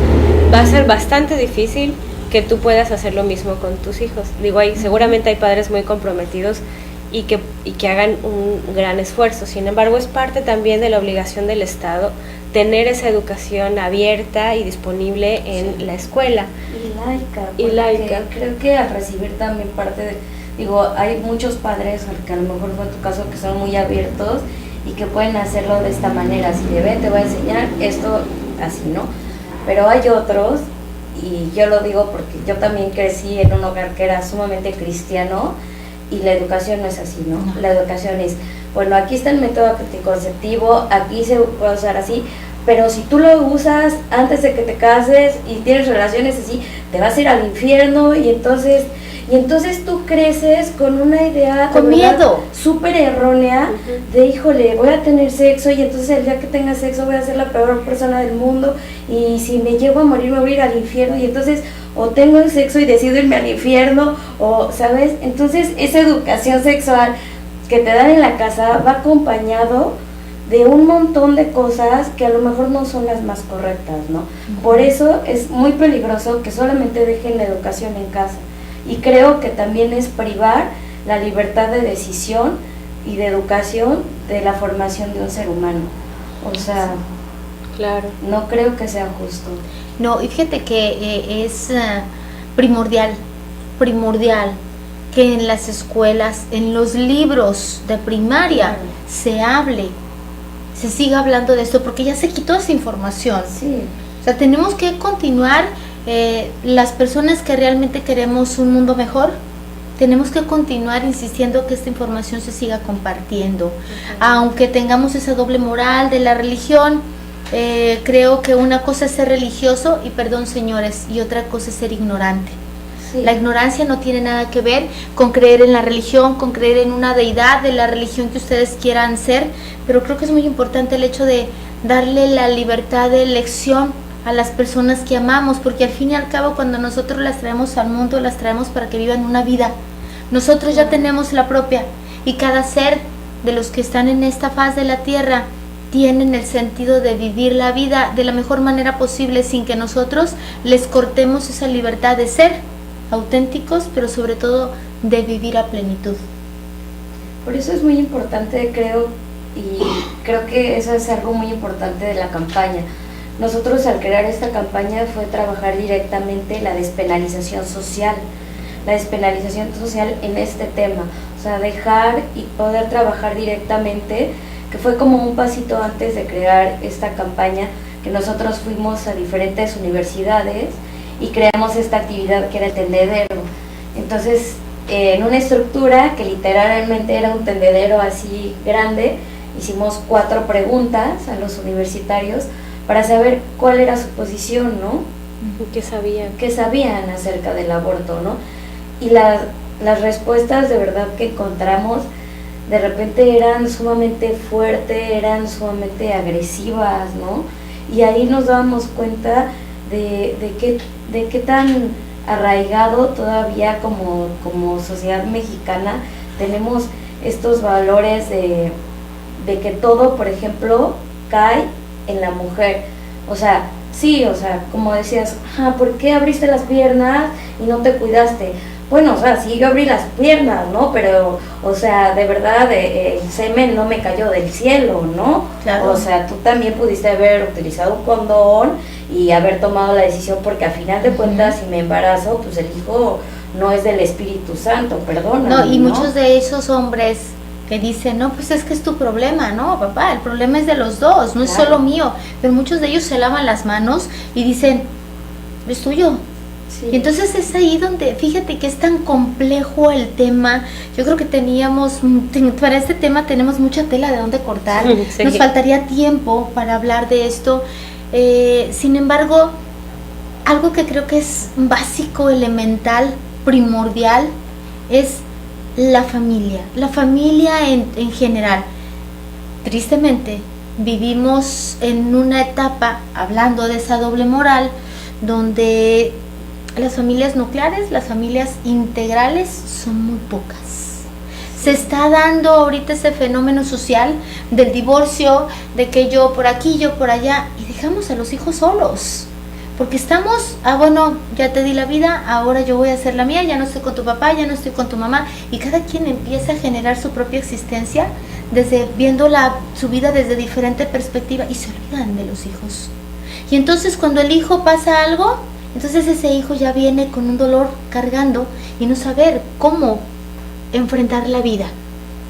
va a ser bastante difícil que tú puedas hacer lo mismo con tus hijos. Digo, seguramente hay padres muy comprometidos y que hagan un gran esfuerzo. Sin embargo, es parte también de la obligación del Estado tener esa educación abierta y disponible en la escuela. Y laica. Creo que al recibir también parte de, digo, hay muchos padres, que a lo mejor fue tu caso, que son muy abiertos y que pueden hacerlo de esta manera, así de ven, te voy a enseñar esto, así, ¿no? Pero hay otros, y yo lo digo porque yo también crecí en un hogar que era sumamente cristiano, y la educación no es así, ¿no? La educación es, bueno, aquí está el método anticonceptivo, aquí se puede usar así, pero si tú lo usas antes de que te cases y tienes relaciones así, te vas a ir al infierno, y entonces tú creces con una idea con miedo súper errónea de, híjole, voy a tener sexo y entonces el día que tenga sexo voy a ser la peor persona del mundo y si me llego a morir me voy a ir al infierno, y entonces o tengo el sexo y decido irme al infierno, o, ¿sabes? Entonces esa educación sexual que te dan en la casa va acompañado de un montón de cosas que a lo mejor no son las más correctas, ¿no? Por eso es muy peligroso que solamente dejen la educación en casa. Y creo que también es privar la libertad de decisión y de educación de la formación de un ser humano. O sea, claro, no creo que sea justo. No, y fíjate que es primordial que en las escuelas, en los libros de primaria, se hable, se siga hablando de esto, porque ya se quitó esa información. Sí. O sea, tenemos que continuar las personas que realmente queremos un mundo mejor, tenemos que continuar insistiendo que esta información se siga compartiendo. Aunque tengamos esa doble moral de la religión, creo que una cosa es ser religioso, y perdón señores, y otra cosa es ser ignorante. Sí. La ignorancia no tiene nada que ver con creer en la religión, con creer en una deidad de la religión que ustedes quieran ser, pero creo que es muy importante el hecho de darle la libertad de elección a las personas que amamos, porque al fin y al cabo cuando nosotros las traemos al mundo, las traemos para que vivan una vida. Nosotros ya tenemos la propia, y cada ser de los que están en esta faz de la tierra tienen el sentido de vivir la vida de la mejor manera posible, sin que nosotros les cortemos esa libertad de ser auténticos, pero sobre todo de vivir a plenitud. Por eso es muy importante, creo que eso es algo muy importante de la campaña. Nosotros al crear esta campaña fue trabajar directamente la despenalización social en este tema, o sea, dejar y poder trabajar directamente, que fue como un pasito antes de crear esta campaña, que nosotros fuimos a diferentes universidades y creamos esta actividad que era el tendedero. Entonces, en una estructura que literalmente era un tendedero así grande, hicimos 4 preguntas a los universitarios para saber cuál era su posición, ¿no? ¿Qué sabían? ¿Qué sabían acerca del aborto, no? Y las respuestas de verdad que encontramos de repente eran sumamente fuertes, eran sumamente agresivas, ¿no? Y ahí nos dábamos cuenta de qué tan arraigado todavía como sociedad mexicana tenemos estos valores de que todo, por ejemplo, cae en la mujer. O sea, sí, o sea, como decías, ¿por qué abriste las piernas y no te cuidaste? Bueno, o sea, sí, yo abrí las piernas, ¿no? Pero, o sea, de verdad, el semen no me cayó del cielo, ¿no? Claro. O sea, tú también pudiste haber utilizado un condón y haber tomado la decisión, porque a final de cuentas, si me embarazo, pues el hijo no es del Espíritu Santo, perdóname, ¿no? Y muchos de esos hombres que dicen, no, pues es que es tu problema, no, papá, el problema es de los dos, no es solo mío, pero muchos de ellos se lavan las manos y dicen, es tuyo. Sí. Y entonces es ahí donde, fíjate que es tan complejo el tema. Yo creo que para este tema tenemos mucha tela de dónde cortar, sí. Nos faltaría tiempo para hablar de esto. Sin embargo, algo que creo que es básico, elemental, primordial, es la familia en general. Tristemente, vivimos en una etapa, hablando de esa doble moral, donde las familias nucleares, las familias integrales son muy pocas. Se está dando ahorita ese fenómeno social del divorcio, de que yo por aquí, yo por allá, y dejamos a los hijos solos. Porque estamos, bueno, ya te di la vida, ahora yo voy a hacer la mía, ya no estoy con tu papá, ya no estoy con tu mamá, y cada quien empieza a generar su propia existencia, viendo su vida desde diferente perspectiva, y se olvidan de los hijos. Y entonces cuando el hijo pasa algo, entonces ese hijo ya viene con un dolor cargando y no saber cómo enfrentar la vida,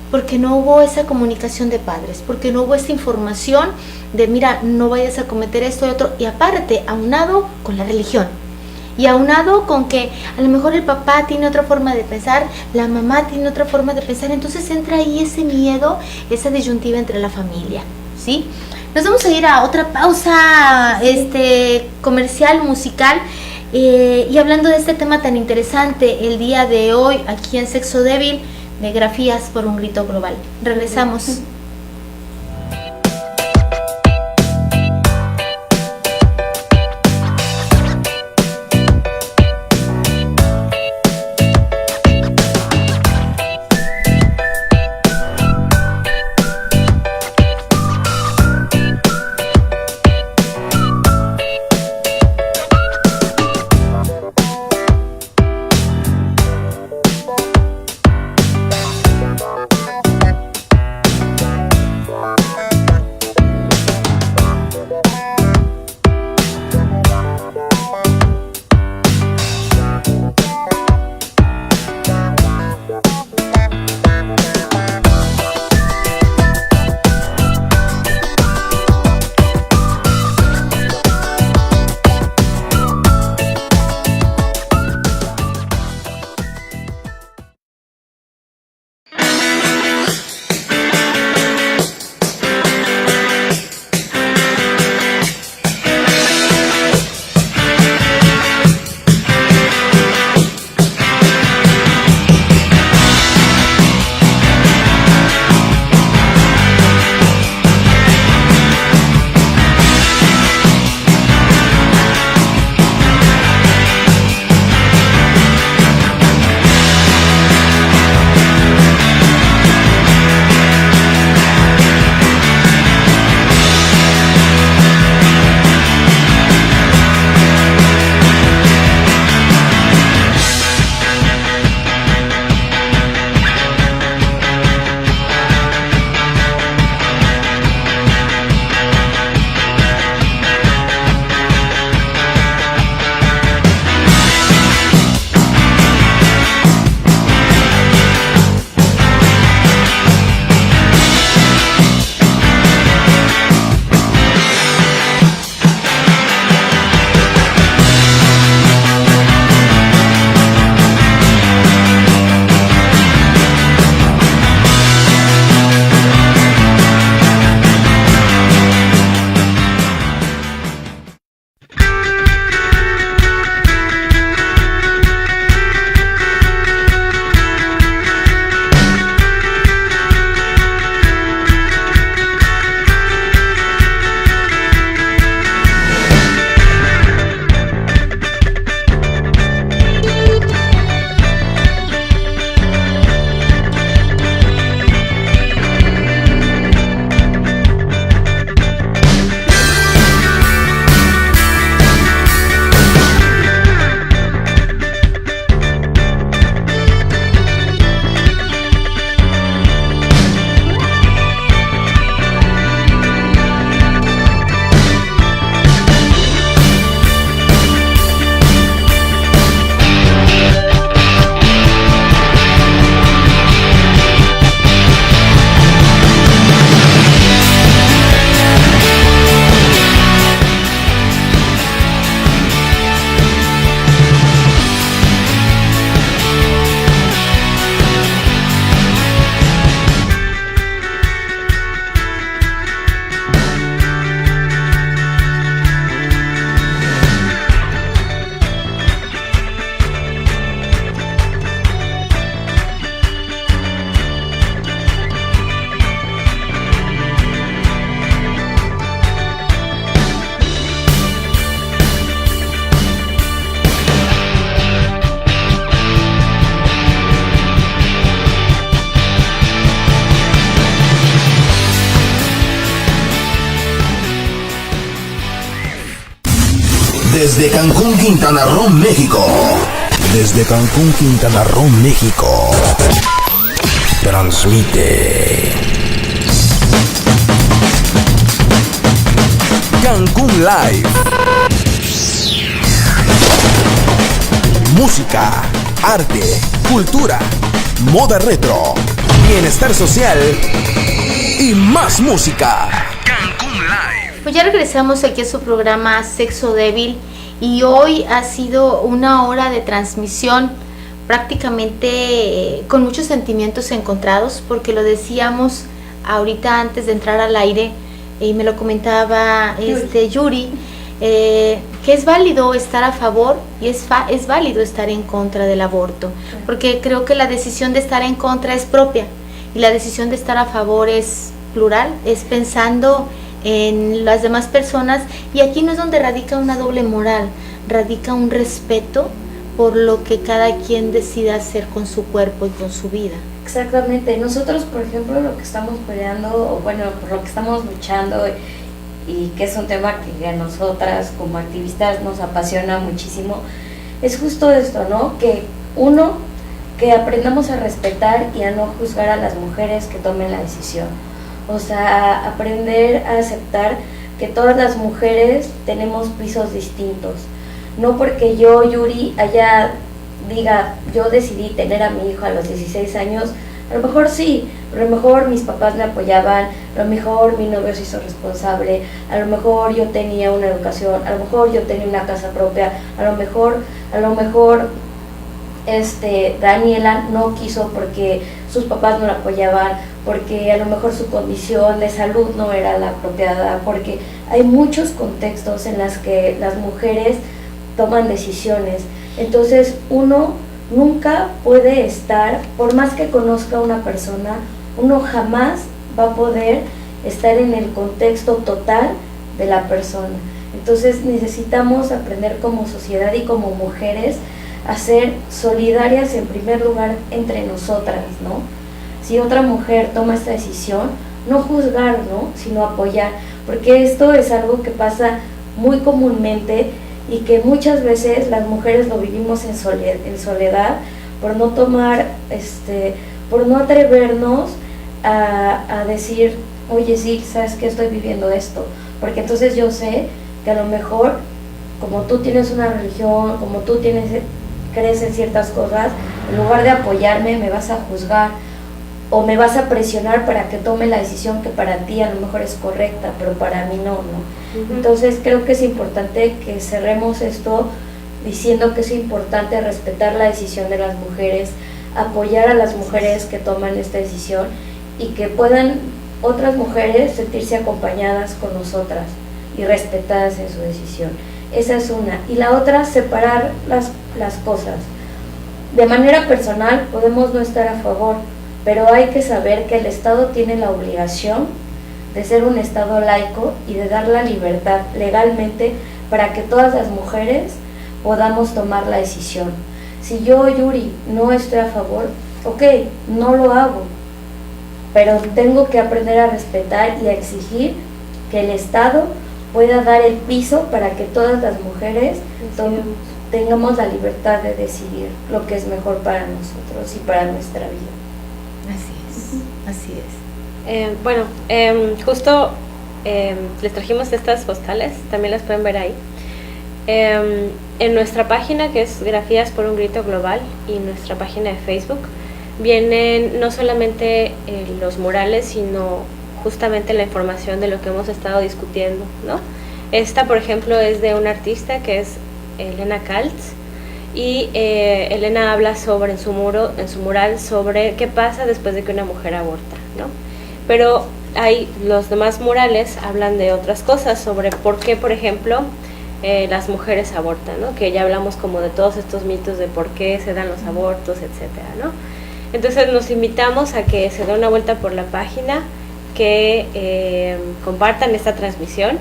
porque no hubo esa comunicación de padres, porque no hubo esa información de mira, no vayas a cometer esto y otro, y aparte, aunado con la religión, y aunado con que a lo mejor el papá tiene otra forma de pensar, la mamá tiene otra forma de pensar, entonces entra ahí ese miedo, esa disyuntiva entre la familia, ¿sí? Nos vamos a ir a otra pausa comercial, musical, y hablando de este tema tan interesante el día de hoy aquí en Sexo Débil, de Grafías por un Grito Global. Regresamos. Desde Cancún, Quintana Roo, México. Desde Cancún, Quintana Roo, México. Transmite Cancún Live. Música, arte, cultura, moda retro, bienestar social y más música. Cancún Live. Pues ya regresamos aquí a su programa Sexo Débil y hoy ha sido una hora de transmisión prácticamente con muchos sentimientos encontrados, porque lo decíamos ahorita antes de entrar al aire y me lo comentaba Yuri, que es válido estar a favor y es válido estar en contra del aborto, porque creo que la decisión de estar en contra es propia y la decisión de estar a favor es plural, es pensando en las demás personas, y aquí no es donde radica una doble moral, radica un respeto por lo que cada quien decida hacer con su cuerpo y con su vida. Exactamente, nosotros por ejemplo lo que estamos peleando, o bueno, por lo que estamos luchando, y que es un tema que a nosotras como activistas nos apasiona muchísimo, es justo esto, ¿no? Que que aprendamos a respetar y a no juzgar a las mujeres que tomen la decisión. O sea, aprender a aceptar que todas las mujeres tenemos pisos distintos. No porque yo, Yuri, diga, yo decidí tener a mi hijo a los 16 años, a lo mejor sí, a lo mejor mis papás me apoyaban, a lo mejor mi novio se hizo responsable, a lo mejor yo tenía una educación, a lo mejor yo tenía una casa propia, a lo mejor Daniela no quiso porque sus papás no la apoyaban, porque a lo mejor su condición de salud no era la apropiada, porque hay muchos contextos en los que las mujeres toman decisiones. Entonces uno nunca puede estar, por más que conozca a una persona, uno jamás va a poder estar en el contexto total de la persona. Entonces necesitamos aprender como sociedad y como mujeres a ser solidarias en primer lugar entre nosotras, ¿no? Si otra mujer toma esta decisión, no juzgar, ¿no? Sino apoyar, porque esto es algo que pasa muy comúnmente y que muchas veces las mujeres lo vivimos en soledad por no tomar, por no atrevernos a decir, oye, sí, sabes que estoy viviendo esto, porque entonces yo sé que a lo mejor, como tú tienes una religión, como tú crees en ciertas cosas, en lugar de apoyarme me vas a juzgar o me vas a presionar para que tome la decisión que para ti a lo mejor es correcta, pero para mí no, ¿no? Uh-huh. Entonces creo que es importante que cerremos esto diciendo que es importante respetar la decisión de las mujeres, apoyar a las mujeres que toman esta decisión y que puedan otras mujeres sentirse acompañadas con nosotras y respetadas en su decisión. Esa es una. Y la otra, separar las cosas. De manera personal podemos no estar a favor, pero hay que saber que el Estado tiene la obligación de ser un Estado laico y de dar la libertad legalmente para que todas las mujeres podamos tomar la decisión. Si yo, Yuri, no estoy a favor, ok, no lo hago, pero tengo que aprender a respetar y a exigir que el Estado pueda dar el piso para que todas las mujeres tengamos la libertad de decidir lo que es mejor para nosotros y para nuestra vida. Así es. Justo les trajimos estas postales, también las pueden ver ahí. En nuestra página, que es Grafías por un Grito Global, y nuestra página de Facebook, vienen no solamente los murales, sino justamente la información de lo que hemos estado discutiendo, ¿no? Esta, por ejemplo, es de una artista que es Elena Kaltz, y Elena habla en su mural sobre qué pasa después de que una mujer aborta, ¿no? Pero los demás murales hablan de otras cosas, sobre por qué, por ejemplo, las mujeres abortan, ¿no? Que ya hablamos como de todos estos mitos de por qué se dan los abortos, etcétera, ¿no? Entonces nos invitamos a que se den una vuelta por la página, que compartan esta transmisión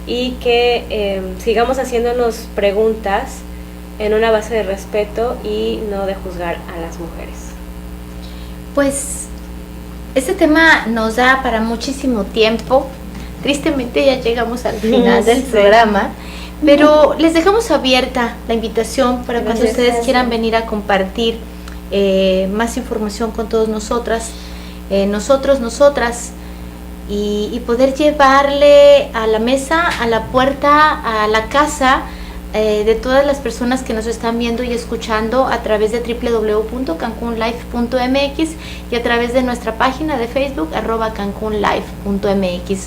y que sigamos haciéndonos preguntas en una base de respeto y no de juzgar a las mujeres. Pues este tema nos da para muchísimo tiempo. Tristemente ya llegamos al final del programa, Pero les dejamos abierta la invitación para cuando ustedes quieran venir a compartir más información con todos nosotras, nosotras, y poder llevarle a la mesa, a la puerta, a la casa de todas las personas que nos están viendo y escuchando a través de www.cancunlife.mx y a través de nuestra página de Facebook @cancunlife.mx.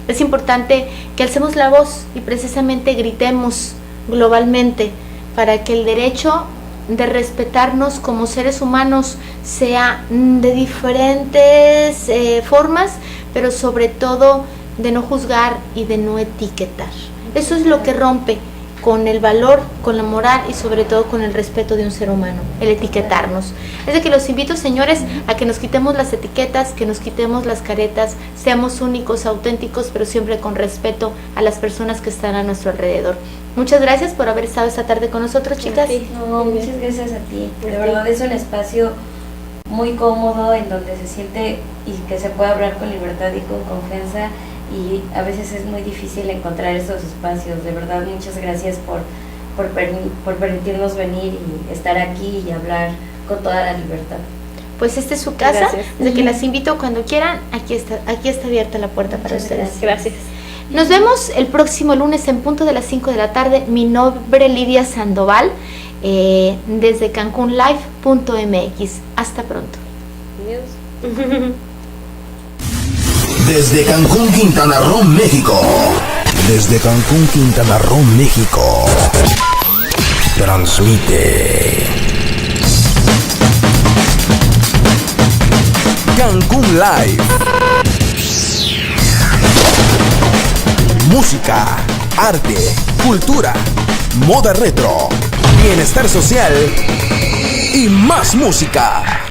Es importante que alcemos la voz y precisamente gritemos globalmente para que el derecho de respetarnos como seres humanos sea de diferentes formas, pero sobre todo de no juzgar y de no etiquetar. Eso es lo que rompe con el valor, con la moral y sobre todo con el respeto de un ser humano, el etiquetarnos. Es de que los invito, señores, a que nos quitemos las etiquetas, que nos quitemos las caretas, seamos únicos, auténticos, pero siempre con respeto a las personas que están a nuestro alrededor. Muchas gracias por haber estado esta tarde con nosotros, chicas. No, muchas gracias a ti. De verdad es un espacio muy cómodo en donde se siente y que se puede hablar con libertad y con confianza, y a veces es muy difícil encontrar esos espacios. De verdad, muchas gracias por permitirnos venir y estar aquí y hablar con toda la libertad. Pues esta es su casa, de que las invito cuando quieran, aquí está abierta la puerta para ustedes. Gracias. Nos vemos el próximo lunes en punto de las 5 de la tarde. Mi nombre es Lidia Sandoval, desde cancunlife.mx. Hasta pronto. Adiós. Desde Cancún, Quintana Roo, México. Desde Cancún, Quintana Roo, México. Transmite Cancún Live. Música, arte, cultura, moda retro, bienestar social y más música.